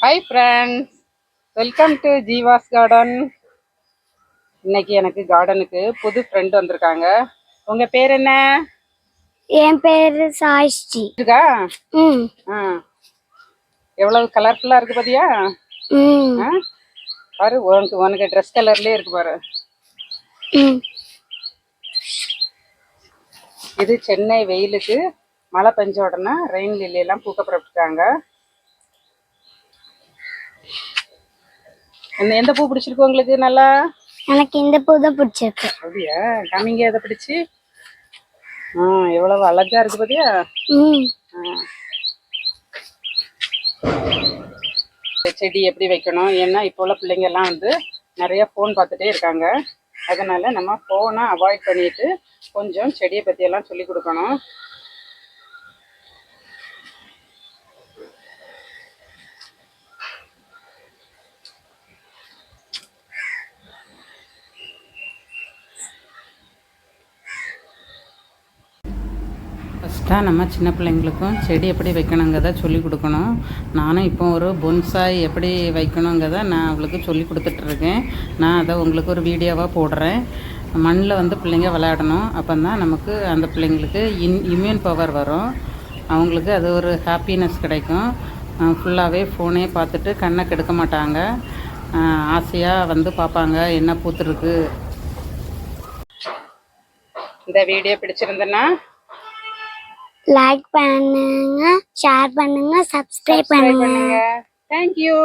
Hi friends, welcome to Jeeva's garden. இன்னைக்கு எனக்கு கார்டனுக்கு புது ஃப்ரெண்ட் வந்திருக்காங்க. உங்க பேர் என்ன? என் பேரு சாய்ஸ்ரீ. இருக்கா? எவ்வளவு கலர்ஃபுல்லா இருக்கு பாத்தியா? பாரு, உனக்கு ட்ரெஸ் கலர்லயே இருக்கு பாரு. இது சென்னை வெயிலுக்கு மழை பெஞ்ச உடனே ரெயின் லில்லி எல்லாம் பூக்க புறப்பட்டுருக்காங்க. எந்த பூ பிடிச்சிருக்கு உங்களுக்கு? நல்லா எனக்கு இந்த பூ தான் பிடிச்சிருக்கு. அப்படியா? காமிங்க எதை பிடிச்சி. எவ்வளவு அழகா இருக்கு பாத்தியா? செடி எப்படி வைக்கணும், ஏன்னா இப்போ உள்ள பிள்ளைங்க எல்லாம் வந்து நிறைய ஃபோன் பார்த்துட்டே இருக்காங்க. அதனால நம்ம ஃபோனை அவாய்ட் பண்ணிட்டு கொஞ்சம் செடியை பத்தி எல்லாம் சொல்லி கொடுக்கணும். ஃபஸ்ட்டாக நம்ம சின்ன பிள்ளைங்களுக்கும் செடி எப்படி வைக்கணுங்கிறத சொல்லி கொடுக்கணும். நானும் இப்போ ஒரு பொன்சாய் எப்படி வைக்கணுங்கிறத நான் அவளுக்கு சொல்லி கொடுத்துட்ருக்கேன். நான் அதை உங்களுக்கு ஒரு வீடியோவாக போடுறேன். மண்ணில் வந்து பிள்ளைங்க விளையாடணும், அப்போ தான் நமக்கு அந்த பிள்ளைங்களுக்கு இம்யூன் பவர் வரும். அவங்களுக்கு அது ஒரு ஹாப்பினஸ் கிடைக்கும். ஃபுல்லாகவே ஃபோனே பார்த்துட்டு கண்ணை கெடுக்க மாட்டாங்க. ஆசையாக வந்து பார்ப்பாங்க என்ன பூத்துருக்கு. இந்த வீடியோ பிடிச்சிருந்தேன்னா லைக் பண்ணுங்க, ஷேர் பண்ணுங்க, சப்ஸ்கிரைப் பண்ணுங்க. தேங்க்யூ.